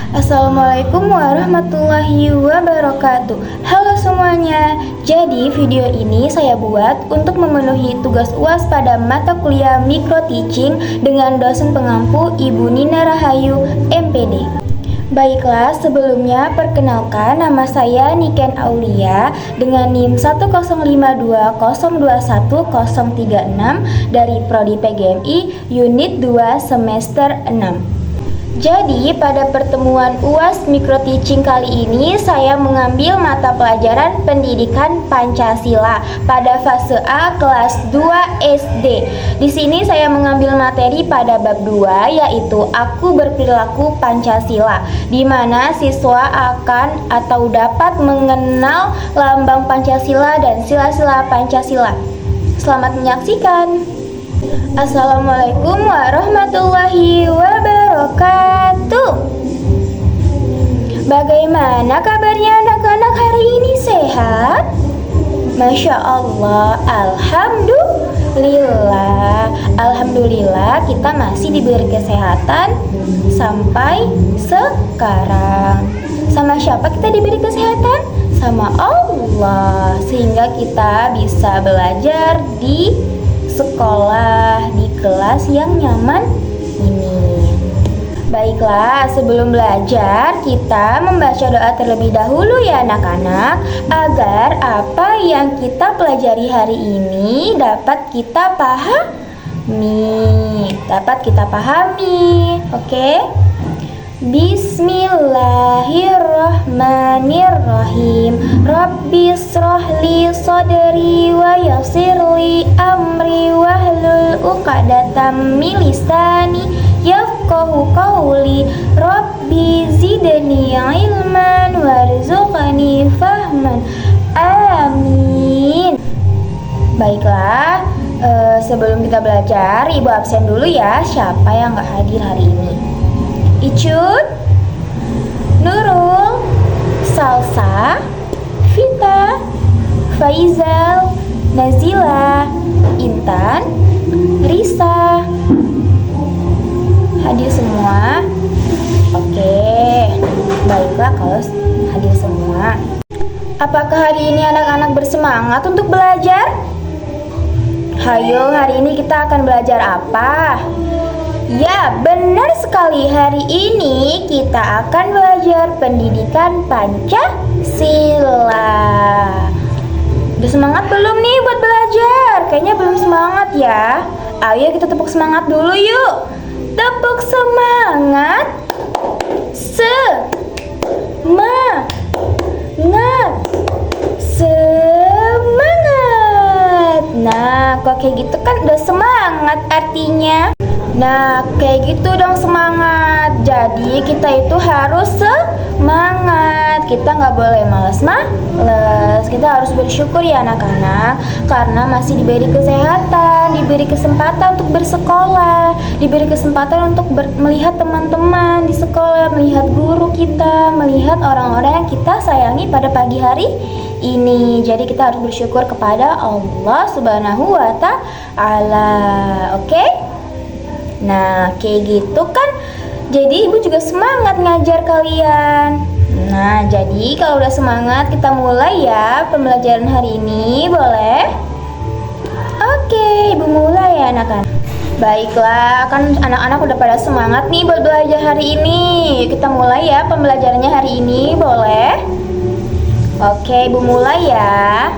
Assalamualaikum warahmatullahi wabarakatuh. Halo semuanya. Jadi video ini saya buat untuk memenuhi tugas UAS pada mata kuliah Micro Teaching dengan dosen pengampu Ibu Nina Rahayu, MPD. Baiklah, sebelumnya perkenalkan nama saya Niken Aulia dengan NIM 10520210036 dari Prodi PGMI Unit 2 Semester 6. Jadi pada pertemuan UAS Micro Teaching kali ini saya mengambil mata pelajaran Pendidikan Pancasila pada fase A kelas 2 SD. Di sini saya mengambil materi pada bab 2 yaitu Aku Berperilaku Pancasila, di mana siswa akan atau dapat mengenal lambang Pancasila dan sila-sila Pancasila. Selamat menyaksikan. Assalamualaikum warahmatullahi wabarakatuh. Bagaimana kabarnya anak-anak hari ini, sehat? Masya Allah, Alhamdulillah kita masih diberi kesehatan sampai sekarang. Sama siapa kita diberi kesehatan? Sama Allah, sehingga kita bisa belajar di sekolah di kelas yang nyaman ini. Baiklah, sebelum belajar kita membaca doa terlebih dahulu ya anak-anak, agar apa yang kita pelajari hari ini dapat kita pahami. Oke? Bismillahirrahmanirrahim. Rabbi shrahli sadri wa yassirli amri wahlul 'uqdatam min lisani yafqahu qawli. Rabbi zidni ilman warzuqni fahman. Amin. Baiklah, sebelum kita belajar, Ibu absen dulu ya. Siapa yang gak hadir hari ini? Icut, Nurul, Salsa, Vita, Faizal, Nazila, Intan, Risa. Hadir semua? Oke, baiklah kalau hadir semua. Apakah hari ini anak-anak bersemangat untuk belajar? Hayo, hari ini kita akan belajar apa? Ya, benar sekali. Hari ini kita akan belajar pendidikan Pancasila. Udah semangat belum nih buat belajar? Kayaknya belum semangat ya. Ayo kita tepuk semangat dulu yuk. Tepuk semangat. Semangat. Nah, kok kayak gitu kan udah semangat artinya. Nah, kayak gitu dong semangat. Jadi kita itu harus semangat. Kita nggak boleh males-males. Kita harus bersyukur ya anak-anak, karena masih diberi kesehatan, diberi kesempatan untuk bersekolah, diberi kesempatan untuk melihat teman-teman di sekolah, melihat guru kita, melihat orang-orang yang kita sayangi pada pagi hari ini. Jadi kita harus bersyukur kepada Allah Subhanahu wa Ta'ala. Oke? Nah, kayak gitu kan. Jadi ibu juga semangat ngajar kalian. Nah, jadi kalau udah semangat kita mulai ya pembelajaran hari ini, boleh? Oke, ibu mulai ya anak-anak. Baiklah, kan anak-anak udah pada semangat nih buat belajar hari ini. Kita mulai ya pembelajarannya hari ini, boleh? Oke, ibu mulai ya.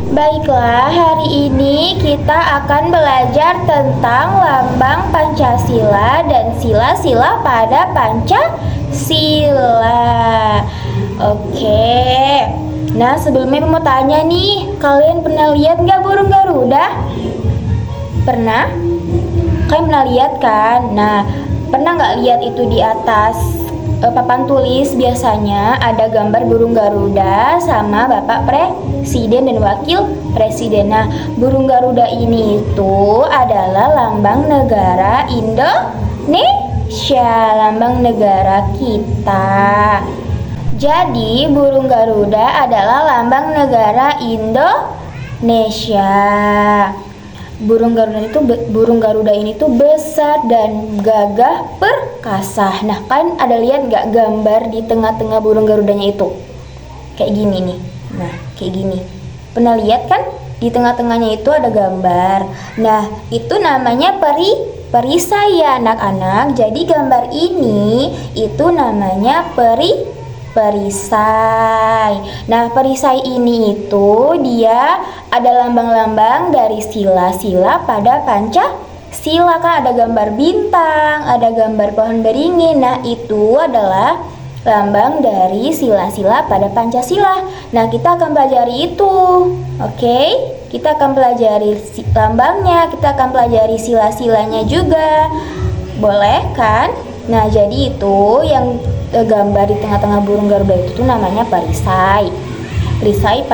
Baiklah, hari ini kita akan belajar tentang lambang Pancasila dan sila-sila pada Pancasila. Oke. Nah, sebelumnya aku mau tanya nih, kalian pernah lihat nggak burung Garuda? Pernah? Kalian pernah lihat kan? Nah, pernah nggak lihat itu di atas papan tulis biasanya ada gambar burung Garuda sama Bapak Presiden dan Wakil Presiden. Nah, burung Garuda ini itu adalah lambang negara Indonesia, lambang negara kita. Jadi, burung Garuda adalah lambang negara Indonesia. burung Garuda ini tuh besar dan gagah perkasa. Nah, kan ada lihat nggak gambar di tengah-tengah burung Garudanya itu? Kayak gini nih. Nah, kayak gini. Pernah lihat kan? Di tengah-tengahnya itu ada gambar. Nah, itu namanya perisai ya anak-anak. Jadi gambar ini itu namanya perisai. Nah, perisai ini itu dia ada lambang-lambang dari sila-sila pada Pancasila. Kan ada gambar bintang, ada gambar pohon beringin. Nah, itu adalah lambang dari sila-sila pada Pancasila. Nah, kita akan pelajari itu. Oke? Kita akan pelajari lambangnya, kita akan pelajari sila-silanya juga. Boleh kan? Nah, jadi itu yang gambar di tengah-tengah burung Garuda itu tuh namanya perisai. Perisai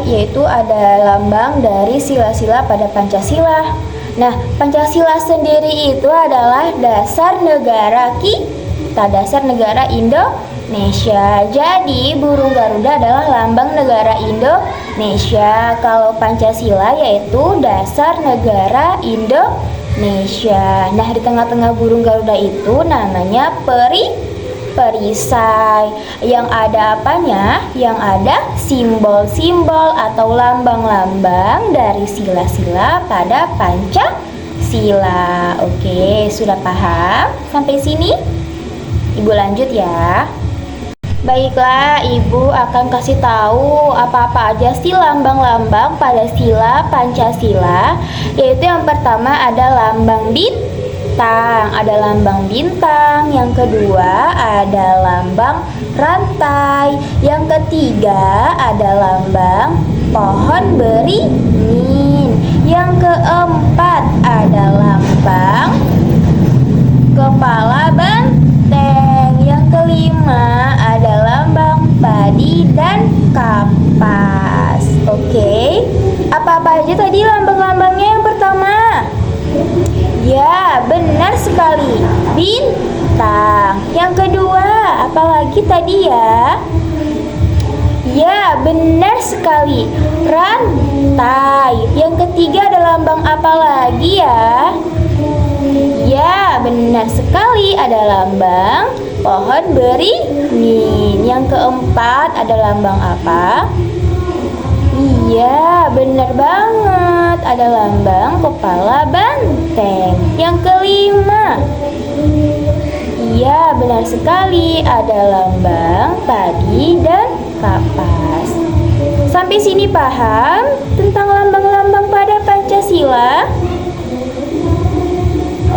yaitu ada lambang dari sila-sila pada Pancasila. Nah, Pancasila sendiri itu adalah dasar negara kita, dasar negara Indonesia. Jadi burung Garuda adalah lambang negara Indonesia. Kalau Pancasila yaitu dasar negara Indonesia. Nah, di tengah-tengah burung Garuda itu namanya perisai. Yang ada apanya? Yang ada simbol-simbol atau lambang-lambang dari sila-sila pada Pancasila. Oke, sudah paham? Sampai sini? Ibu lanjut ya. Baiklah, Ibu akan kasih tahu apa-apa aja sih lambang-lambang pada sila Pancasila. Yaitu yang pertama ada lambang bintang, yang kedua ada lambang rantai, yang ketiga ada lambang pohon beringin, yang keempat ada lambang kepala banteng, yang kelima ada lambang padi dan kapas. Oke, apa-apa aja tadi lambang-lambangnya yang pertama? Ya, benar sekali, bintang. Yang kedua, apalagi tadi ya? Ya, benar sekali, rantai. Yang ketiga ada lambang apa lagi ya? Ya, benar sekali, ada lambang pohon beringin. Yang keempat ada lambang apa? Iya, benar banget, ada lambang kepala banteng. Yang kelima, iya benar sekali, ada lambang padi dan kapas. Sampai sini paham tentang lambang-lambang pada Pancasila?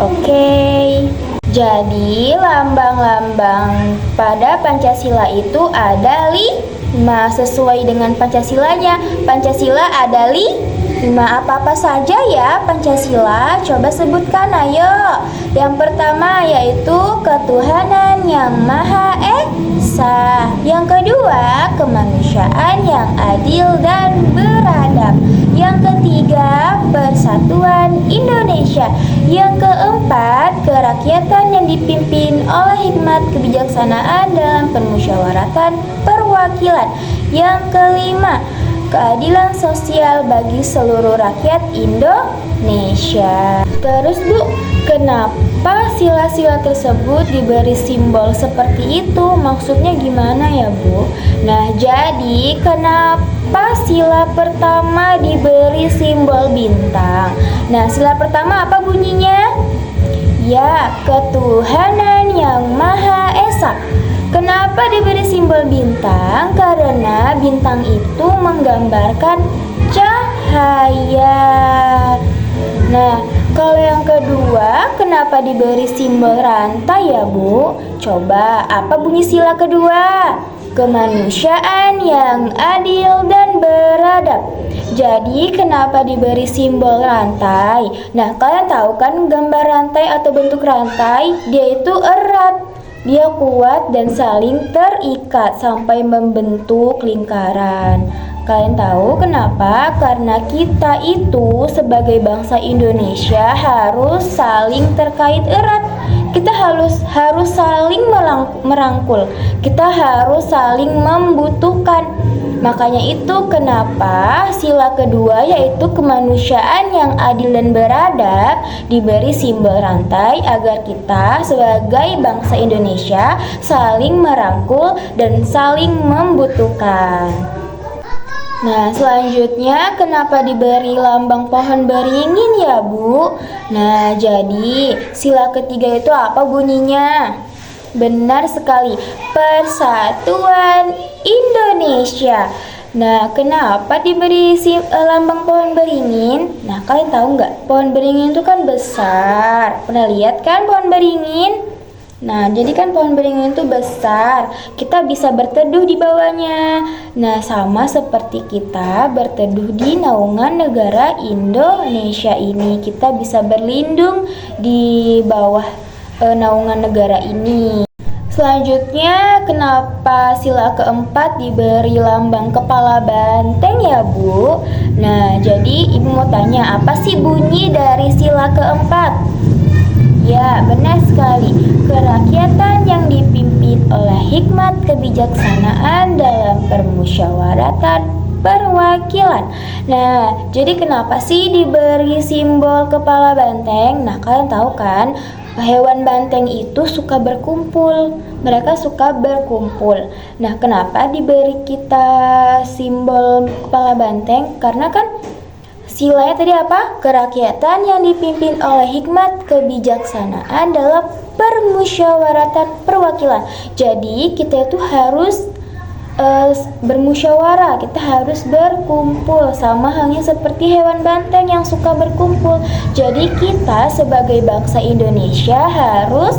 Oke. Jadi lambang-lambang pada Pancasila itu ada 5 sesuai dengan Pancasilanya. Pancasila ada 5. Apa-apa saja ya Pancasila? Coba sebutkan, ayo. Yang pertama yaitu ketuhanan yang Maha Esa. Yang kedua, kemanusiaan yang adil dan beradab. Yang ketiga, persatuan Indonesia. Yang keempat, kerakyatan yang dipimpin oleh hikmat kebijaksanaan dalam permusyawaratan perwakilan. Yang kelima, keadilan sosial bagi seluruh rakyat Indonesia. Terus Bu, kenapa sila-sila tersebut diberi simbol seperti itu? Maksudnya gimana ya Bu? Nah, jadi kenapa sila pertama diberi simbol bintang? Nah, sila pertama apa bunyinya? Ya, ketuhanan yang Maha Esa. Kenapa diberi simbol bintang? Karena bintang itu menggambarkan cahaya. Nah, kalau yang kedua, kenapa diberi simbol rantai ya Bu? Coba, apa bunyi sila kedua? Kemanusiaan yang adil dan beradab. Jadi, kenapa diberi simbol rantai? Nah, kalian tahu kan gambar rantai atau bentuk rantai? Dia itu erat. Dia kuat dan saling terikat sampai membentuk lingkaran. Kalian tahu kenapa? Karena kita itu sebagai bangsa Indonesia harus saling terkait erat. Kita harus saling merangkul. Kita harus saling membutuhkan. Makanya itu kenapa sila kedua yaitu kemanusiaan yang adil dan beradab diberi simbol rantai agar kita sebagai bangsa Indonesia saling merangkul dan saling membutuhkan. Nah, selanjutnya kenapa diberi lambang pohon beringin ya, Bu? Nah, jadi sila ketiga itu apa bunyinya? Benar sekali, Persatuan Indonesia. Nah, kenapa diberi lambang pohon beringin? Nah, kalian tahu nggak? Pohon beringin itu kan besar. Pernah lihat kan pohon beringin? Nah, jadi kan pohon beringin itu besar, kita bisa berteduh di bawahnya. Nah, sama seperti kita berteduh di naungan negara Indonesia ini, kita bisa berlindung di bawah naungan negara ini. Selanjutnya, kenapa sila keempat diberi lambang kepala banteng ya, Bu? Nah, jadi Ibu mau tanya, apa sih bunyi dari sila keempat? Ya, benar sekali. Kerakyatan yang dipimpin oleh hikmat kebijaksanaan dalam permusyawaratan perwakilan. Nah, jadi kenapa sih diberi simbol kepala banteng? Nah, kalian tahu kan, hewan banteng itu suka berkumpul. Mereka suka berkumpul. Nah, kenapa diberi kita simbol kepala banteng? Karena kan silanya tadi apa? Kerakyatan yang dipimpin oleh hikmat kebijaksanaan dalam permusyawaratan perwakilan. Jadi kita itu harus bermusyawarah, kita harus berkumpul, sama halnya seperti hewan banteng yang suka berkumpul. Jadi kita sebagai bangsa Indonesia harus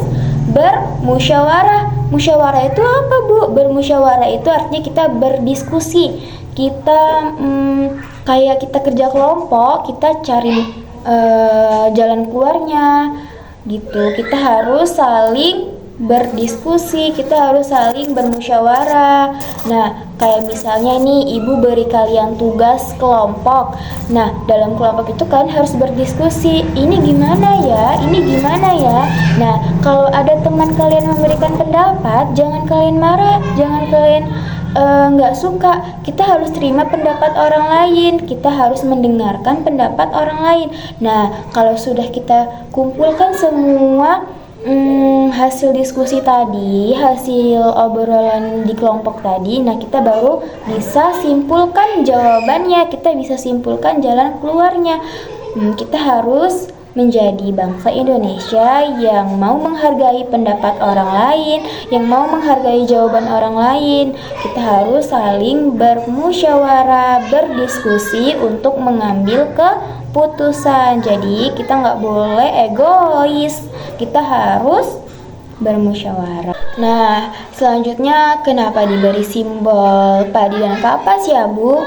bermusyawarah. Musyawarah itu apa, Bu? Bermusyawarah itu artinya kita berdiskusi. Kita kayak kita kerja kelompok, kita cari jalan keluarnya gitu. Kita harus saling berdiskusi, kita harus saling bermusyawarah. Nah, kayak misalnya nih, Ibu beri kalian tugas kelompok. Nah, dalam kelompok itu kan harus berdiskusi. Ini gimana ya? Ini gimana ya? Nah, kalau ada teman kalian memberikan pendapat, jangan kalian marah, jangan kalian nggak suka. Kita harus terima pendapat orang lain, kita harus mendengarkan pendapat orang lain. Nah, kalau sudah kita kumpulkan semua hasil diskusi tadi, hasil obrolan di kelompok tadi, nah kita baru bisa simpulkan jawabannya, kita bisa simpulkan jalan keluarnya. Kita harus menjadi bangsa Indonesia yang mau menghargai pendapat orang lain, yang mau menghargai jawaban orang lain. Kita harus saling bermusyawarah, berdiskusi untuk mengambil keputusan. Jadi kita nggak boleh egois, kita harus bermusyawarah. Nah, selanjutnya kenapa diberi simbol padi dan kapas ya, Bu?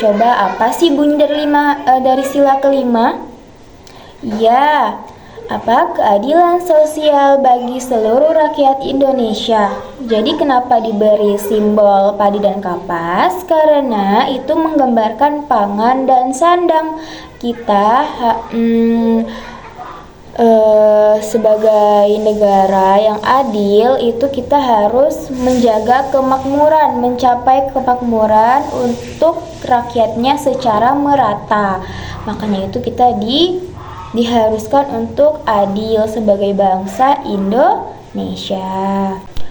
Coba apa sih bunyi dari sila kelima? Ya, apa? Keadilan sosial bagi seluruh rakyat Indonesia. Jadi kenapa diberi simbol padi dan kapas? Karena itu menggambarkan pangan dan sandang. Kita sebagai negara yang adil itu kita harus menjaga kemakmuran, mencapai kemakmuran untuk rakyatnya secara merata. Makanya itu kita diharuskan untuk adil sebagai bangsa Indonesia.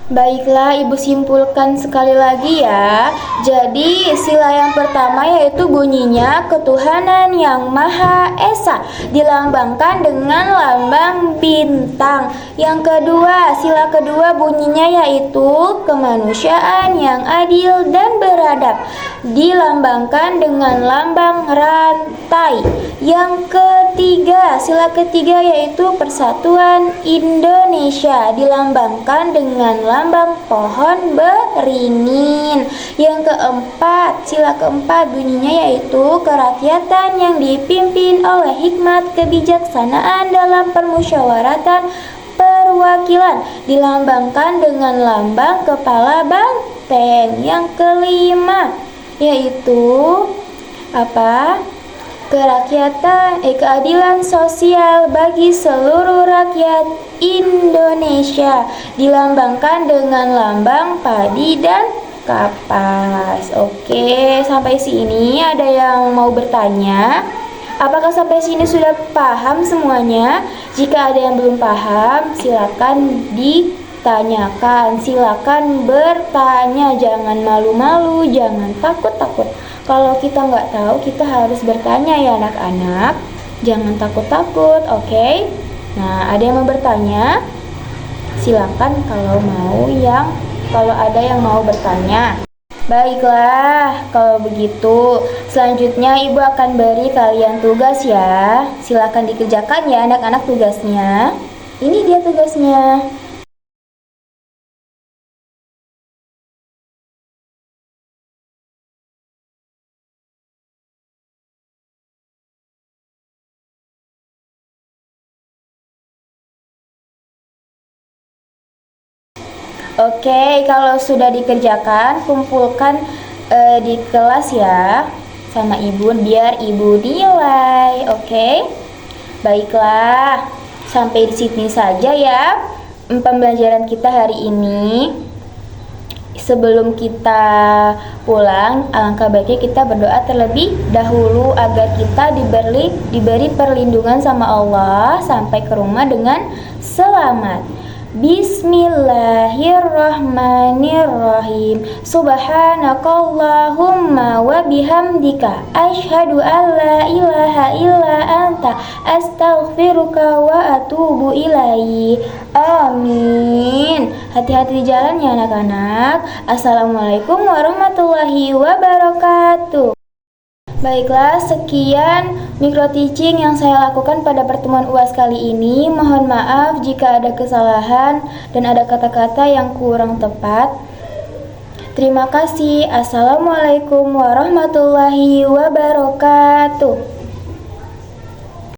Baiklah, Ibu simpulkan sekali lagi ya. Jadi sila yang pertama yaitu bunyinya ketuhanan yang Maha Esa, dilambangkan dengan lambang bintang. Yang kedua, sila kedua bunyinya yaitu kemanusiaan yang adil dan beradab, dilambangkan dengan lambang rantai. Yang ketiga, sila ketiga yaitu Persatuan Indonesia, dilambangkan dengan lambang pohon beringin. Yang keempat, sila keempat bunyinya yaitu kerakyatan yang dipimpin oleh hikmat kebijaksanaan dalam permusyawaratan perwakilan, dilambangkan dengan lambang kepala banteng. Yang kelima yaitu apa? Keadilan sosial bagi seluruh rakyat Indonesia, dilambangkan dengan lambang padi dan kapas. Oke, sampai sini ada yang mau bertanya? Apakah sampai sini sudah paham semuanya? Jika ada yang belum paham, silakan ditanyakan. Silakan bertanya, jangan malu-malu, jangan takut-takut. Kalau kita nggak tahu, kita harus bertanya ya anak-anak. Jangan takut-takut, oke? Nah, ada yang mau bertanya? Silakan kalau ada yang mau bertanya. Baiklah, kalau begitu selanjutnya Ibu akan beri kalian tugas ya. Silakan dikerjakan ya anak-anak tugasnya. Ini dia tugasnya. Oke, kalau sudah dikerjakan, kumpulkan di kelas ya sama ibu biar ibu nilai. Oke, baiklah, sampai di sini saja ya pembelajaran kita hari ini. Sebelum kita pulang, alangkah baiknya kita berdoa terlebih dahulu agar kita diberi perlindungan sama Allah sampai ke rumah dengan selamat. Bismillahirrahmanirrahim. Subhanakallahumma wa bihamdika asyhadu an la ilaha illa anta astaghfiruka wa atubu ilaihi. Amin. Hati-hati di jalan ya anak-anak. Assalamualaikum warahmatullahi wabarakatuh. Baiklah, sekian micro teaching yang saya lakukan pada pertemuan UAS kali ini. Mohon maaf jika ada kesalahan dan ada kata-kata yang kurang tepat. Terima kasih. Assalamualaikum warahmatullahi wabarakatuh.